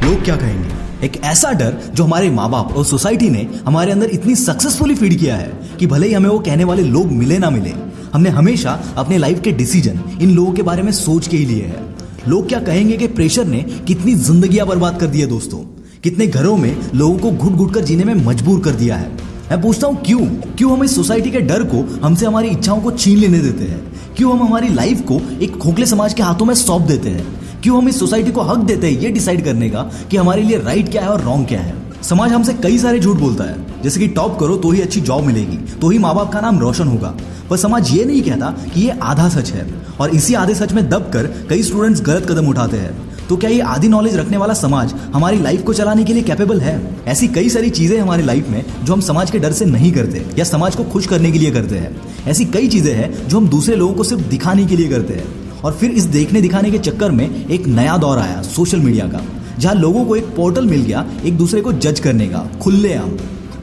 लोग क्या कहेंगे, एक ऐसा डर जो हमारे माँ बाप और सोसाइटी ने हमारे अंदर इतनी सक्सेसफुली फीड किया है कि भले ही हमें वो कहने वाले लोग मिले ना मिले, हमने हमेशा अपने लाइफ के डिसीजन इन लोगों के बारे में सोच के ही लिए है। लोग क्या कहेंगे कि प्रेशर ने कितनी जिंदगियां बर्बाद कर दी है दोस्तों, कितने घरों में लोगों को घुट घुट कर जीने में मजबूर कर दिया है। मैं पूछता हूँ क्यों हम इस सोसाइटी के डर को हमसे हमारी इच्छाओं को छीन लेने देते हैं? क्यों हम हमारी लाइफ को एक खोखले समाज के हाथों में सौंप देते हैं? क्यों हम इस सोसाइटी को हक देते हैं ये डिसाइड करने का कि हमारे लिए राइट क्या है और रॉन्ग क्या है? समाज हमसे कई सारे झूठ बोलता है, जैसे कि टॉप करो तो ही अच्छी जॉब मिलेगी, तो ही माँ बाप का नाम रोशन होगा। पर समाज ये नहीं कहता कि ये आधा सच है, और इसी आधे सच में दबकर कई स्टूडेंट्स गलत कदम उठाते हैं। तो क्या ये आधी नॉलेज रखने वाला समाज हमारी लाइफ को चलाने के लिए कैपेबल है? ऐसी कई सारी चीजें हमारी लाइफ में जो हम समाज के डर से नहीं करते या समाज को खुश करने के लिए करते हैं। ऐसी कई चीजें हैं जो हम दूसरे लोगों को सिर्फ दिखाने के लिए करते हैं। और फिर इस देखने दिखाने के चक्कर में एक नया दौर आया सोशल मीडिया का, जहां लोगों को एक पोर्टल मिल गया एक दूसरे को जज करने का खुलेआम।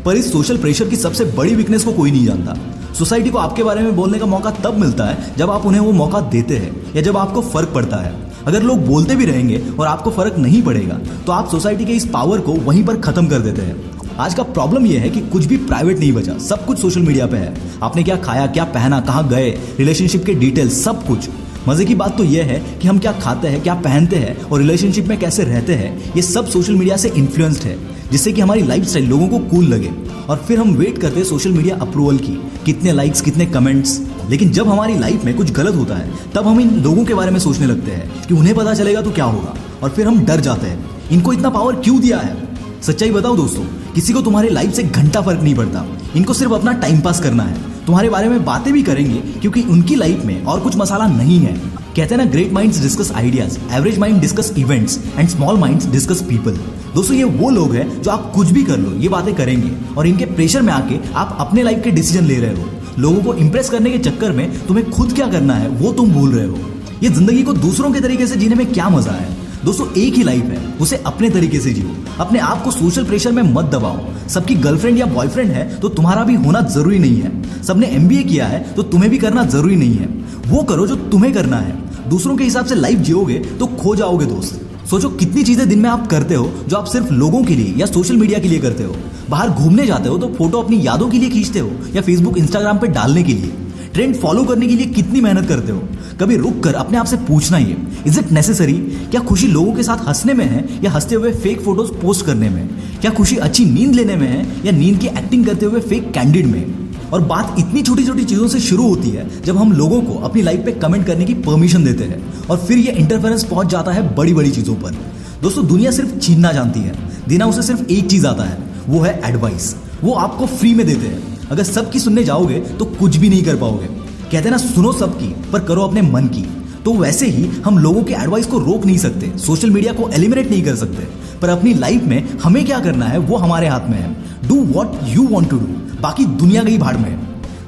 पर इस सोशल प्रेशर की सबसे बड़ी वीकनेस को कोई नहीं जानता। सोसाइटी को आपके बारे में बोलने का मौका तब मिलता है जब आप उन्हें वो मौका देते हैं या जब आपको फर्क पड़ता है। अगर लोग बोलते भी रहेंगे और आपको फर्क नहीं पड़ेगा तो आप सोसाइटी के इस पावर को वहीं पर खत्म कर देते हैं। आज का प्रॉब्लम यह है कि कुछ भी प्राइवेट नहीं बचा, सब कुछ सोशल मीडिया पे है। आपने क्या खाया, क्या पहना, कहाँ गए, रिलेशनशिप के डिटेल्स, सब कुछ। मजे की बात तो यह है कि हम क्या खाते हैं, क्या पहनते हैं और रिलेशनशिप में कैसे रहते हैं, ये सब सोशल मीडिया से इन्फ्लुएंस्ड है, जिससे कि हमारी लाइफस्टाइल लोगों को कूल लगे। और फिर हम वेट करते हैं सोशल मीडिया अप्रूवल की, कितने लाइक्स, कितने कमेंट्स। लेकिन जब हमारी लाइफ में कुछ गलत होता है तब हम इन लोगों के बारे में सोचने लगते हैं कि उन्हें पता चलेगा तो क्या होगा, और फिर हम डर जाते हैं। इनको इतना पावर क्यों दिया है? सच्चाई बताओ दोस्तों, किसी को तुम्हारी लाइफ से घंटा फर्क नहीं पड़ता। इनको सिर्फ अपना टाइम पास करना है। तुम्हारे बारे में बातें भी करेंगे क्योंकि उनकी लाइफ में और कुछ मसाला नहीं है। कहते हैं ना, great minds discuss ideas, average mind discuss events and small minds discuss people. दोस्तों, ये वो लोग हैं जो आप कुछ भी कर लो ये बातें करेंगे, और इनके प्रेशर में आके आप अपने लाइफ के डिसीजन ले रहे हो। लोगों को इंप्रेस करने के चक्कर में तुम्हें खुद क्या करना है वो तुम भूल रहे हो। ये जिंदगी को दूसरों के तरीके से जीने में क्या मजा है? दोस्तों, एक ही लाइफ है, उसे अपने तरीके से जियो। अपने आप को सोशल प्रेशर में मत दबाओ। सबकी गर्लफ्रेंड या बॉयफ्रेंड है तो तुम्हारा भी होना जरूरी नहीं है। सबने एमबीए किया है तो तुम्हें भी करना जरूरी नहीं है। वो करो जो तुम्हें करना है। दूसरों के हिसाब से लाइफ जियोगे तो खो जाओगे दोस्त। सोचो कितनी चीजें दिन में आप करते हो जो आप सिर्फ लोगों के लिए या सोशल मीडिया के लिए करते हो। बाहर घूमने जाते हो तो फोटो अपनी यादों के लिए खींचते हो या फेसबुक, इंस्टाग्राम पे डालने के लिए। ट्रेंड फॉलो करने के लिए कितनी मेहनत करते हो। कभी रुक कर अपने आप से पूछना ही है, इज इट नेसेसरी? क्या खुशी लोगों के साथ हंसने में है या हंसते हुए फेक फोटोज पोस्ट करने में? क्या खुशी अच्छी नींद लेने में है या नींद की एक्टिंग करते हुए फेक कैंडिड में? और बात इतनी छोटी छोटी चीजों से शुरू होती है जब हम लोगों को अपनी लाइफ पे कमेंट करने की परमिशन देते हैं, और फिर ये इंटरफेरेंस पहुंच जाता है बड़ी बड़ी चीजों पर। दोस्तों, दुनिया सिर्फ छीनना जानती है, देना उसे सिर्फ एक चीज आता है, वो है एडवाइस। वो आपको फ्री में देते हैं। अगर सबकी सुनने जाओगे तो कुछ भी नहीं कर पाओगे। कहते हैं ना, सुनो सबकी पर करो अपने मन की। तो वैसे ही हम लोगों के एडवाइस को रोक नहीं सकते, सोशल मीडिया को एलिमिनेट नहीं कर सकते, पर अपनी लाइफ में हमें क्या करना है वो हमारे हाथ में है। Do what you want to do, बाकी दुनिया गई भाड़ में।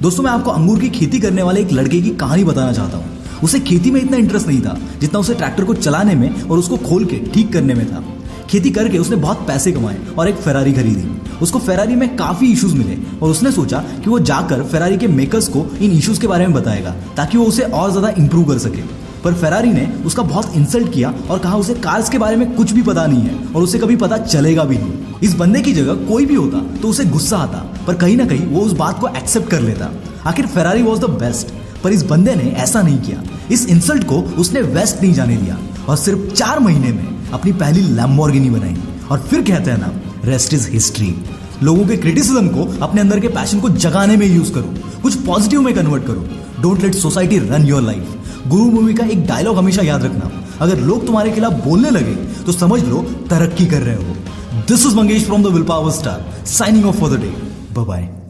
दोस्तों, मैं आपको अंगूर की खेती करने वाले एक लड़के की कहानी बताना चाहता हूँ। उसे खेती में इतना इंटरेस्ट नहीं था जितना उसे ट्रैक्टर को चलाने में और उसको खोल के ठीक करने में था। खेती करके उसने बहुत पैसे कमाए और एक फेरारी खरीदी। उसको फेरारी में काफी इश्यूज मिले और उसने सोचा कि वो जाकर फेरारी के मेकर्स को इन इश्यूज के बारे में बताएगा ताकि वो उसे और ज्यादा इंप्रूव कर सके। पर फेरारी ने उसका बहुत इंसल्ट किया और कहा उसे कार्स के बारे में कुछ भी पता नहीं है और उसे कभी पता चलेगा भी नहीं। इस बंदे की जगह कोई भी होता तो उसे गुस्सा आता, पर कहीं ना कहीं वो उस बात को एक्सेप्ट कर लेता। आखिर फेरारी वॉज द बेस्ट, पर इस बंदे ने ऐसा नहीं किया। इस इंसल्ट को उसने वेस्ट नहीं जाने दिया और सिर्फ 4 महीने में अपनी पहली लैम्बोर्गिनी बनाई। और फिर कहते हैं ना, रेस्ट इज हिस्ट्री। लोगों के क्रिटिसिज्म को अपने अंदर के पैशन को जगाने में यूज करो, कुछ पॉजिटिव में कन्वर्ट करो। Don't let society run your life. Guru movie का एक डायलॉग हमेशा याद रखना, अगर लोग तुम्हारे खिलाफ बोलने लगे तो समझ लो तरक्की कर रहे हो। This is Mangesh from the will power star, signing off for the day. Bye bye.